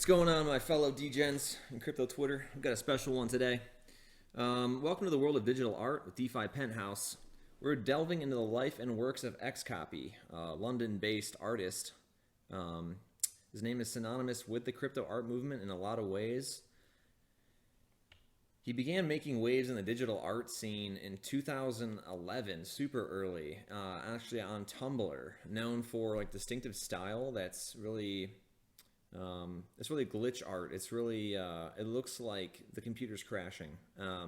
What's going on, my fellow degens in crypto Twitter? I've got a special one today. Welcome to the world of digital art with DeFi Penthouse. We're delving into the life and works of XCOPY, a London-based artist. His name is synonymous with the crypto art movement in a lot of ways. He began making waves in the digital art scene in 2011, super early, actually on Tumblr, known for like distinctive style that's really it's really glitch art. It's really, it looks like the computer's crashing.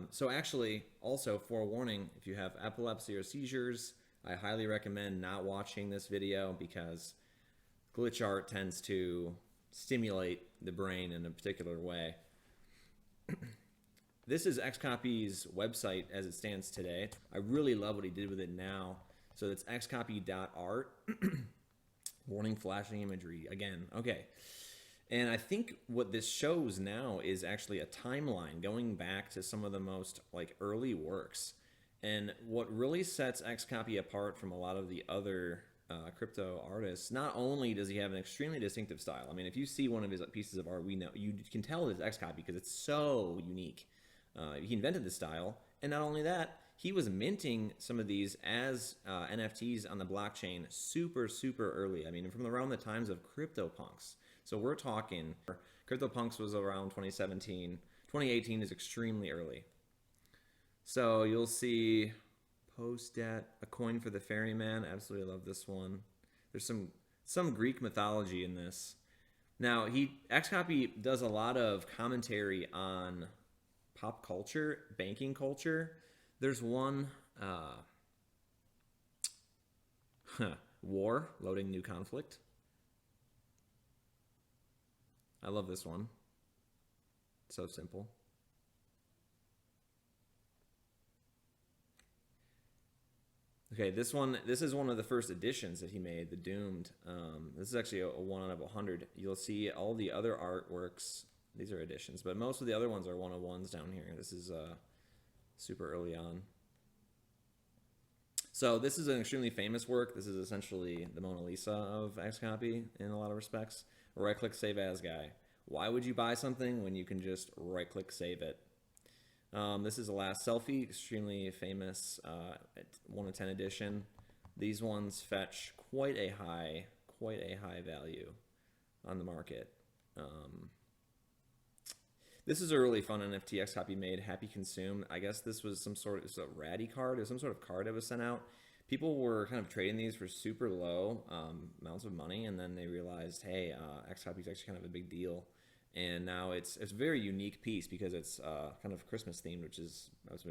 So actually, also forewarning, if you have epilepsy or seizures, I highly recommend not watching this video because glitch art tends to stimulate the brain in a particular way. This is XCOPY's website as it stands today. I really love what he did with it now. So it's xcopy.art. Warning, flashing imagery. Again, okay. And I think what this shows now is actually a timeline going back to some of the most like early works. And what really sets XCOPY apart from a lot of the other crypto artists, not only does he have an extremely distinctive style. I mean, if you see one of his pieces of art, we know you can tell it's XCOPY because it's so unique. He invented the style, and not only that, he was minting some of these as NFTs on the blockchain super early. I mean, from around the times of CryptoPunks. So we're talking, CryptoPunks was around 2017. 2018 is extremely early. So you'll see post-dat, a coin for the ferryman. Absolutely love this one. There's some Greek mythology in this. Now, XCOPY does a lot of commentary on pop culture, banking culture. There's one, war, loading new conflict. I love this one. So simple. Okay, this is one of the first editions that he made, the Doomed. This is actually a 1 out of 100. You'll see all the other artworks. These are editions, but most of the other ones are 101s down here. This is super early on. So this is an extremely famous work. This is essentially the Mona Lisa of XCOPY in a lot of respects. Right-click Save As guy. Why would you buy something when you can just right-click Save it? This is the last selfie, extremely famous 1 of 10 edition. These ones fetch quite a high value on the market. This is a really fun NFT XCOPY made, Happy Consume. I guess this was some sort of, it's a ratty card, or some sort of card that was sent out. People were kind of trading these for super low amounts of money, and then they realized, hey, XCOPY is actually kind of a big deal. And now it's a very unique piece because it's kind of Christmas themed, which is,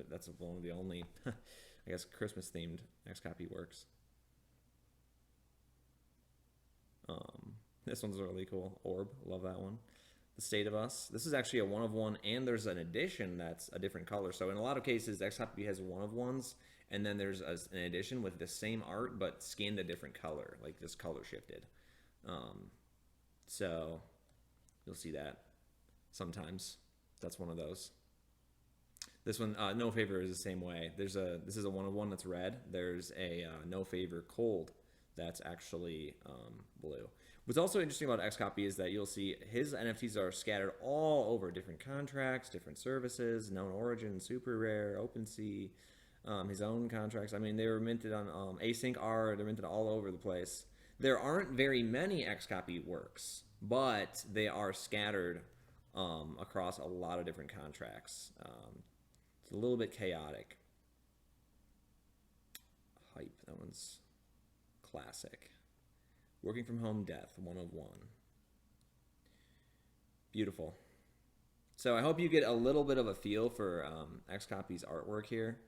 that's one of the only, I guess, Christmas themed XCOPY works. This one's really cool. Orb, love that one. The State of Us. This is actually a 1 of 1, and there's an edition that's a different color. So in a lot of cases, XCOPY has 1 of 1s, and then there's an edition with the same art but skinned a different color, like just color shifted. So you'll see that sometimes. That's one of those. This one, No Favor, is the same way. This is a 1 of 1 that's red. There's a No Favor Cold that's actually blue. What's also interesting about XCOPY is that you'll see his NFTs are scattered all over different contracts, different services, known origin, super rare, OpenSea, his own contracts. I mean, they were minted on Async R. They're minted all over the place. There aren't very many XCOPY works, but they are scattered across a lot of different contracts. It's a little bit chaotic. Hype, that one's classic. Working from Home Death, 1 of 1. Beautiful. So I hope you get a little bit of a feel for XCOPY's artwork here.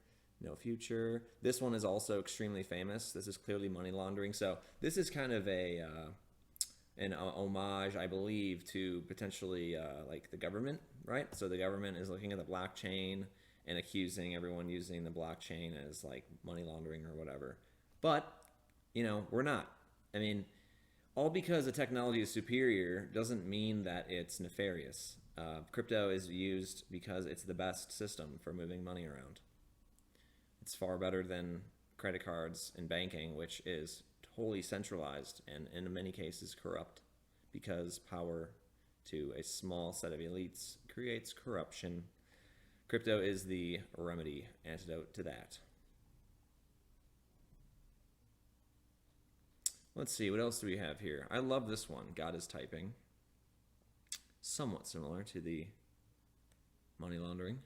No Future. This one is also extremely famous. This is clearly money laundering. So this is kind of an homage, I believe, to potentially like the government, right? So the government is looking at the blockchain and accusing everyone using the blockchain as like money laundering or whatever. But, you know, we're not. I mean, all because the technology is superior doesn't mean that it's nefarious. Crypto is used because it's the best system for moving money around. It's far better than credit cards and banking, which is wholly centralized and in many cases corrupt because power to a small set of elites creates corruption. Crypto is the remedy, antidote to that. Let's see, what else do we have here? I love this one, God is Typing. Somewhat similar to the money laundering.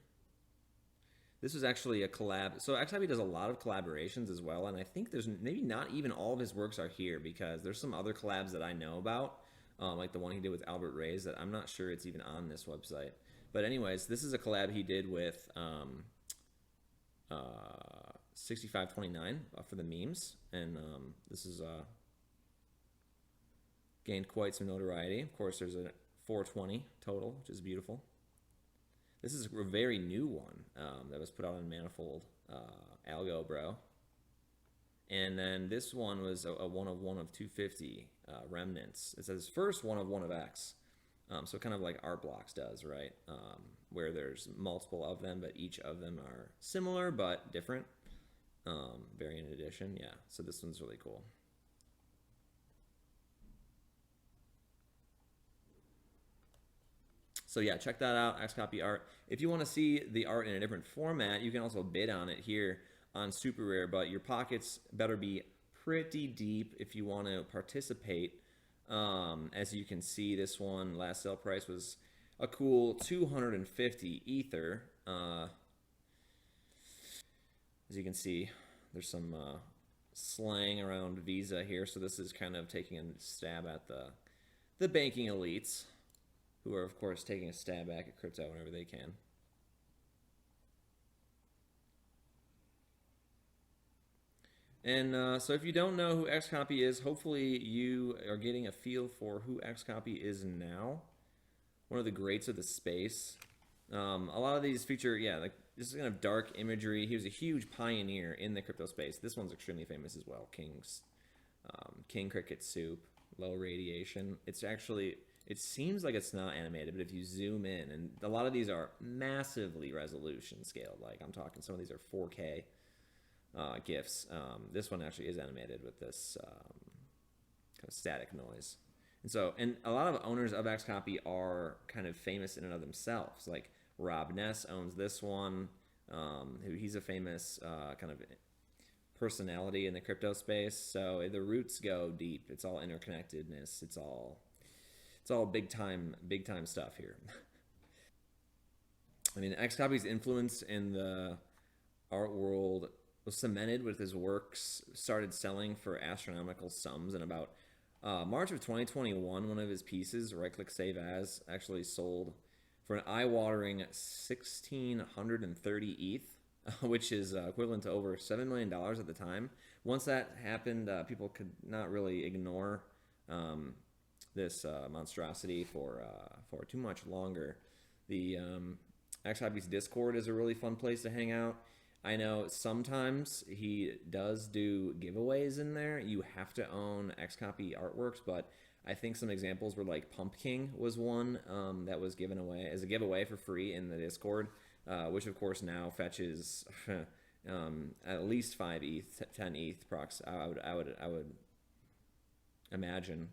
This was actually a collab. So XCOPY does a lot of collaborations as well, and I think there's maybe not even all of his works are here, because there's some other collabs that I know about, like the one he did with Albert Reyes, that I'm not sure it's even on this website. But anyways, this is a collab he did with 6529 for the memes, and this is gained quite some notoriety. Of course, there's a 420 total, which is beautiful. This is a very new one that was put out on Manifold Algo Bro. And then this one was a 1 of 250 remnants. It says first 1 of 1 of X. So kind of like Art Blocks does, right? Where there's multiple of them, but each of them are similar but different. Variant edition, yeah. So this one's really cool. So yeah, check that out, XCOPY art. If you want to see the art in a different format, you can also bid on it here on Super Rare, but your pockets better be pretty deep if you want to participate. As you can see, this one, last sale price was a cool 250 Ether. As you can see, there's some slang around Visa here, so this is kind of taking a stab at the banking elites, who are, of course, taking a stab back at crypto whenever they can. And so if you don't know who XCOPY is, hopefully you are getting a feel for who XCOPY is now. One of the greats of the space. A lot of these feature, yeah, like this is kind of dark imagery. He was a huge pioneer in the crypto space. This one's extremely famous as well. King Cricket Soup, low radiation. It's actually... It seems like it's not animated, but if you zoom in, and a lot of these are massively resolution scaled, like I'm talking, some of these are 4K gifs. This one actually is animated with this kind of static noise. And a lot of owners of XCOPY are kind of famous in and of themselves. Like Rob Ness owns this one. He's a famous kind of personality in the crypto space. So the roots go deep. It's all interconnectedness. It's all big time stuff here. I mean, XCOPY's influence in the art world was cemented with his works started selling for astronomical sums. And about March of 2021, one of his pieces, Right Click Save As, actually sold for an eye-watering 1,630 ETH, which is equivalent to over $7 million at the time. Once that happened, people could not really ignore this monstrosity for too much longer. The XCOPY's Discord is a really fun place to hang out. I know sometimes he does do giveaways in there. You have to own XCOPY artworks, but I think some examples were like Pump King was one that was given away as a giveaway for free in the Discord, which of course now fetches at least 5 ETH, 10 ETH prox. I would imagine.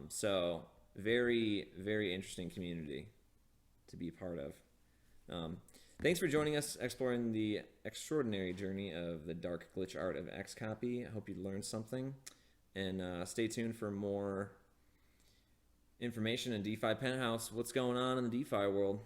So very, very interesting community to be a part of. Thanks for joining us exploring the extraordinary journey of the dark glitch art of XCOPY. I hope you learned something, and stay tuned for more information in DeFi Penthouse. What's going on in the DeFi world?